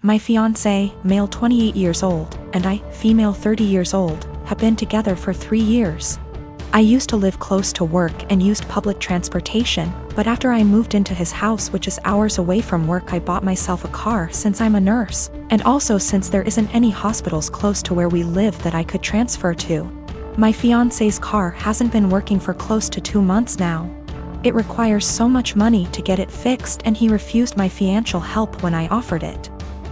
My fiancé, male 28 years old, and I, female 30 years old, have been together for 3 years. I used to live close to work and used public transportation, but after I moved into his house, which is hours away from work, I bought myself a car since I'm a nurse, and also since there isn't any hospitals close to where we live that I could transfer to. My fiancé's car hasn't been working for close to 2 months now. It requires so much money to get it fixed, and he refused my financial help when I offered it.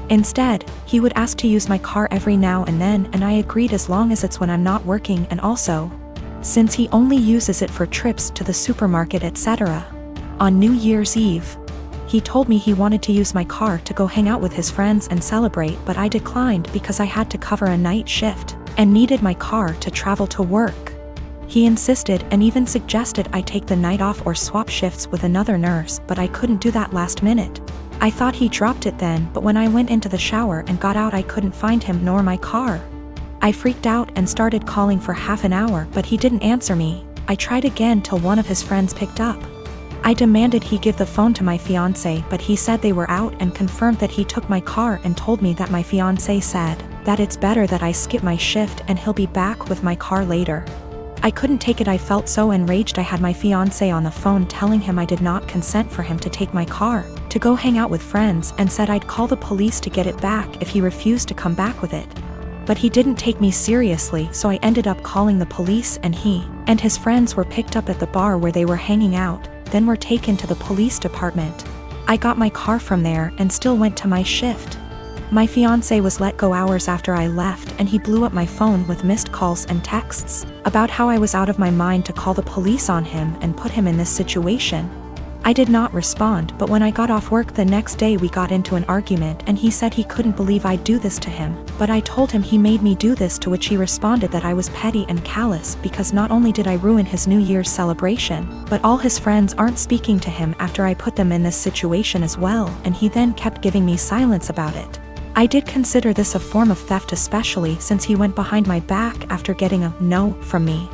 Instead, he would ask to use my car every now and then, and I agreed as long as it's when I'm not working, and also, since he only uses it for trips to the supermarket, etc. On New Year's Eve, he told me he wanted to use my car to go hang out with his friends and celebrate, but I declined because I had to cover a night shift and needed my car to travel to work. He insisted and even suggested I take the night off or swap shifts with another nurse, but I couldn't do that last minute. I thought he dropped it then, but when I went into the shower and got out, I couldn't find him nor my car. I freaked out and started calling for half an hour, but he didn't answer me. I tried again till one of his friends picked up. I demanded he give the phone to my fiancé, but he said they were out and confirmed that he took my car and told me that my fiancé said that it's better that I skip my shift and he'll be back with my car later. I couldn't take it. I felt so enraged. I had my fiancé on the phone telling him I did not consent for him to take my car to go hang out with friends, and said I'd call the police to get it back if he refused to come back with it. But he didn't take me seriously, so I ended up calling the police, and he and his friends were picked up at the bar where they were hanging out, then were taken to the police department. I got my car from there and still went to my shift. My fiancé was let go hours after I left, and he blew up my phone with missed calls and texts about how I was out of my mind to call the police on him and put him in this situation. I did not respond, but when I got off work the next day, we got into an argument, and he said he couldn't believe I'd do this to him, but I told him he made me do this, to which he responded that I was petty and callous because not only did I ruin his New Year's celebration, but all his friends aren't speaking to him after I put them in this situation as well, and he then kept giving me silence about it. I did consider this a form of theft, especially since he went behind my back after getting a no from me.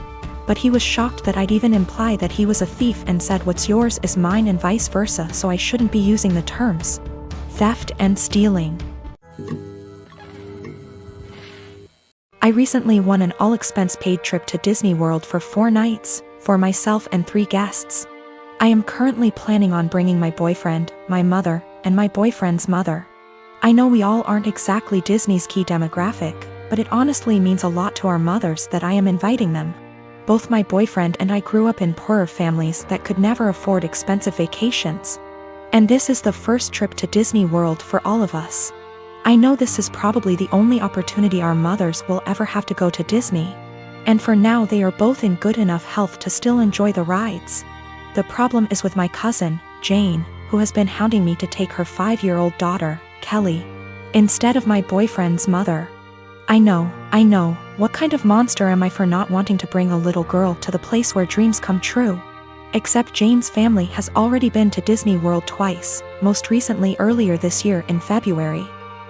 But he was shocked that I'd even imply that he was a thief and said what's yours is mine and vice versa, so I shouldn't be using the terms theft and stealing. I recently won an all-expense-paid trip to Disney World for 4 nights, for myself and 3 guests. I am currently planning on bringing my boyfriend, my mother, and my boyfriend's mother. I know we all aren't exactly Disney's key demographic, but it honestly means a lot to our mothers that I am inviting them. Both my boyfriend and I grew up in poorer families that could never afford expensive vacations. And this is the first trip to Disney World for all of us. I know this is probably the only opportunity our mothers will ever have to go to Disney. And for now, they are both in good enough health to still enjoy the rides. The problem is with my cousin, Jane, who has been hounding me to take her 5-year-old daughter, Kelly, instead of my boyfriend's mother. I know, what kind of monster am I for not wanting to bring a little girl to the place where dreams come true? Except Jane's family has already been to Disney World twice, most recently earlier this year in February.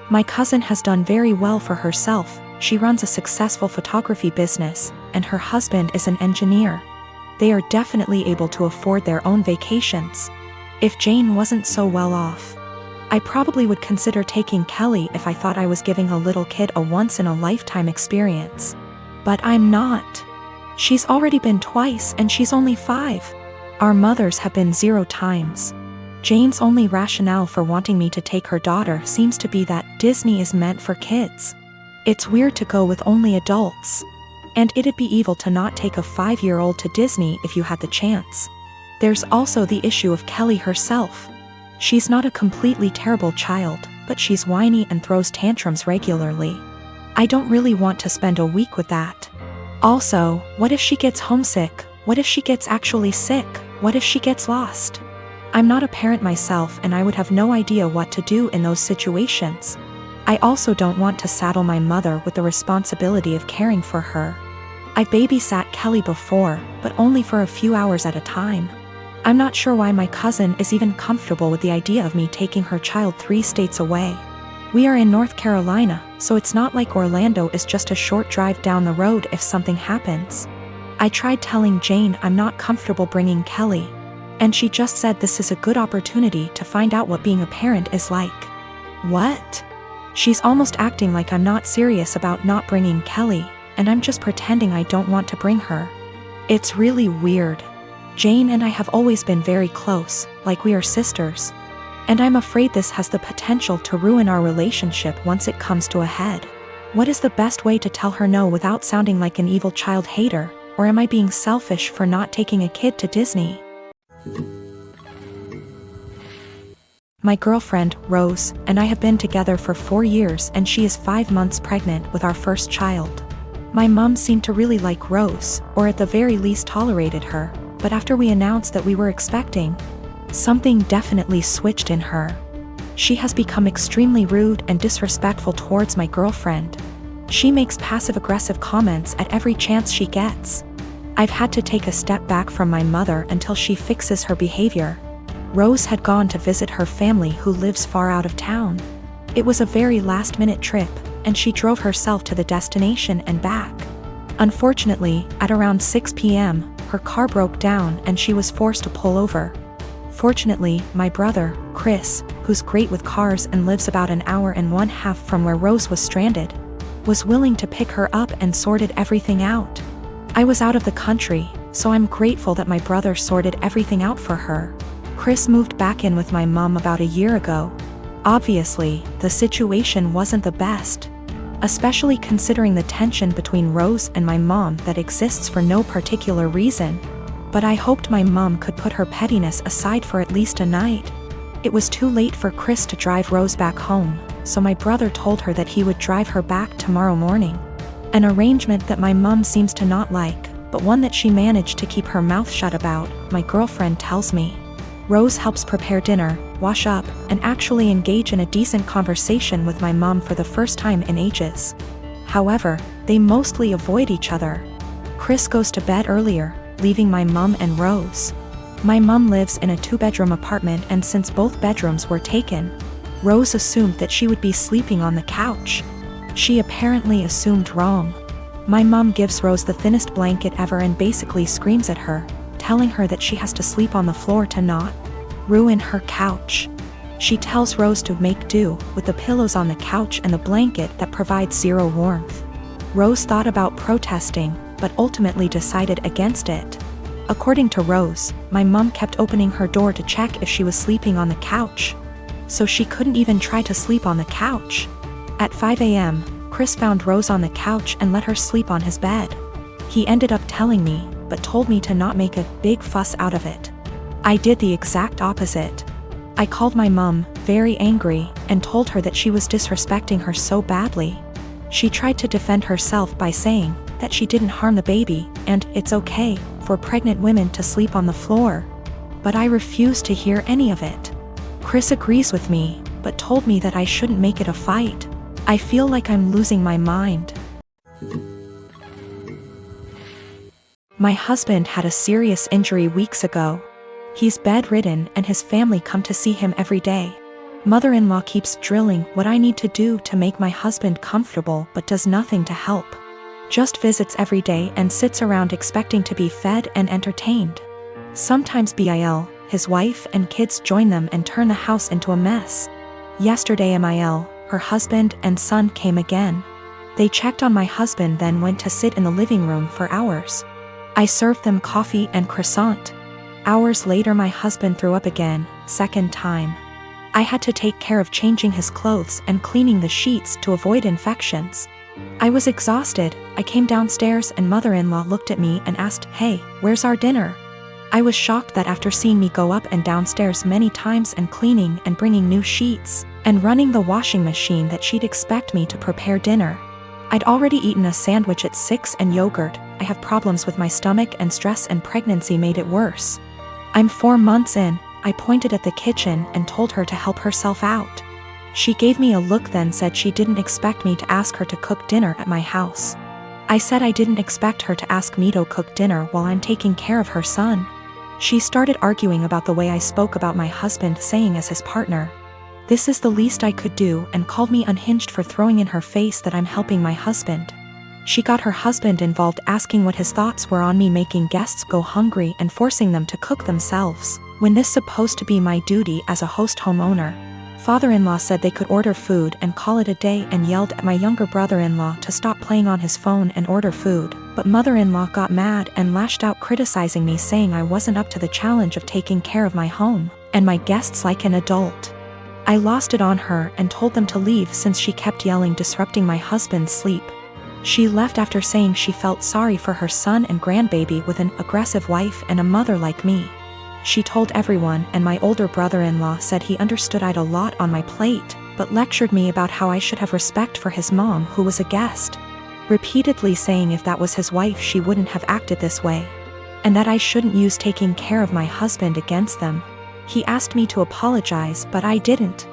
My cousin has done very well for herself. She runs a successful photography business, and her husband is an engineer. They are definitely able to afford their own vacations. If Jane wasn't so well off, I probably would consider taking Kelly if I thought I was giving a little kid a once-in-a-lifetime experience. But I'm not. She's already been twice and she's only 5. Our mothers have been 0 times. Jane's only rationale for wanting me to take her daughter seems to be that Disney is meant for kids. It's weird to go with only adults. And it'd be evil to not take a 5-year-old to Disney if you had the chance. There's also the issue of Kelly herself. She's not a completely terrible child, but she's whiny and throws tantrums regularly. I don't really want to spend a week with that. Also, what if she gets homesick? What if she gets actually sick? What if she gets lost? I'm not a parent myself, and I would have no idea what to do in those situations. I also don't want to saddle my mother with the responsibility of caring for her. I babysat Kelly before, but only for a few hours at a time. I'm not sure why my cousin is even comfortable with the idea of me taking her child 3 states away. We are in North Carolina, so it's not like Orlando is just a short drive down the road if something happens. I tried telling Jane I'm not comfortable bringing Kelly, and she just said this is a good opportunity to find out what being a parent is like. What? She's almost acting like I'm not serious about not bringing Kelly, and I'm just pretending I don't want to bring her. It's really weird. Jane and I have always been very close, like we are sisters. And I'm afraid this has the potential to ruin our relationship once it comes to a head. What is the best way to tell her no without sounding like an evil child hater, or am I being selfish for not taking a kid to Disney? My girlfriend, Rose, and I have been together for 4 years, and she is 5 months pregnant with our first child. My mom seemed to really like Rose, or at the very least tolerated her, but after we announced that we were expecting, something definitely switched in her. She has become extremely rude and disrespectful towards my girlfriend. She makes passive-aggressive comments at every chance she gets. I've had to take a step back from my mother until she fixes her behavior. Rose had gone to visit her family who lives far out of town. It was a very last-minute trip, and she drove herself to the destination and back. Unfortunately, at around 6 p.m., her car broke down and she was forced to pull over. Fortunately, my brother, Chris, who's great with cars and lives about an hour and 1/2 from where Rose was stranded, was willing to pick her up and sorted everything out. I was out of the country, so I'm grateful that my brother sorted everything out for her. Chris moved back in with my mom about a year ago. Obviously, the situation wasn't the best, especially considering the tension between Rose and my mom that exists for no particular reason. But I hoped my mom could put her pettiness aside for at least a night. It was too late for Chris to drive Rose back home, so my brother told her that he would drive her back tomorrow morning. An arrangement that my mom seems to not like, but one that she managed to keep her mouth shut about, my girlfriend tells me. Rose helps prepare dinner, wash up, and actually engage in a decent conversation with my mom for the first time in ages. However, they mostly avoid each other. Chris goes to bed earlier, leaving my mom and Rose. My mom lives in a 2-bedroom apartment, and since both bedrooms were taken, Rose assumed that she would be sleeping on the couch. She apparently assumed wrong. My mom gives Rose the thinnest blanket ever and basically screams at her, telling her that she has to sleep on the floor to not ruin her couch. She tells Rose to make do with the pillows on the couch and the blanket that provides zero warmth. Rose thought about protesting, but ultimately decided against it. According to Rose, my mom kept opening her door to check if she was sleeping on the couch, so she couldn't even try to sleep on the couch. At 5 a.m., Chris found Rose on the couch and let her sleep on his bed. He ended up telling me, but told me to not make a big fuss out of it. I did the exact opposite. I called my mom, very angry, and told her that she was disrespecting her so badly. She tried to defend herself by saying that she didn't harm the baby, and it's okay for pregnant women to sleep on the floor. But I refused to hear any of it. Chris agrees with me, but told me that I shouldn't make it a fight. I feel like I'm losing my mind. My husband had a serious injury weeks ago. He's bedridden and his family come to see him every day. Mother-in-law keeps drilling what I need to do to make my husband comfortable but does nothing to help. Just visits every day and sits around expecting to be fed and entertained. Sometimes Bil, his wife and kids join them and turn the house into a mess. Yesterday Mil, her husband and son came again. They checked on my husband, then went to sit in the living room for hours. I served them coffee and croissant. Hours later my husband threw up again, second time. I had to take care of changing his clothes and cleaning the sheets to avoid infections. I was exhausted. I came downstairs and mother-in-law looked at me and asked, "Hey, where's our dinner?" I was shocked that after seeing me go up and downstairs many times and cleaning and bringing new sheets and running the washing machine that she'd expect me to prepare dinner. I'd already eaten a sandwich at 6 and yogurt. I have problems with my stomach and stress and pregnancy made it worse. I'm 4 months in. I pointed at the kitchen and told her to help herself out. She gave me a look, then said she didn't expect me to ask her to cook dinner at my house. I said I didn't expect her to ask me to cook dinner while I'm taking care of her son. She started arguing about the way I spoke about my husband, saying as his partner, "This is the least I could do," and called me unhinged for throwing in her face that I'm helping my husband. She got her husband involved, asking what his thoughts were on me making guests go hungry and forcing them to cook themselves, when this supposed to be my duty as a host homeowner. Father-in-law said they could order food and call it a day and yelled at my younger brother-in-law to stop playing on his phone and order food, but mother-in-law got mad and lashed out criticizing me, saying I wasn't up to the challenge of taking care of my home and my guests like an adult. I lost it on her and told them to leave since she kept yelling, disrupting my husband's sleep. She left after saying she felt sorry for her son and grandbaby with an aggressive wife and a mother like me. She told everyone, and my older brother-in-law said he understood I'd a lot on my plate, but lectured me about how I should have respect for his mom who was a guest, repeatedly saying if that was his wife she wouldn't have acted this way, and that I shouldn't use taking care of my husband against them. He asked me to apologize, but I didn't.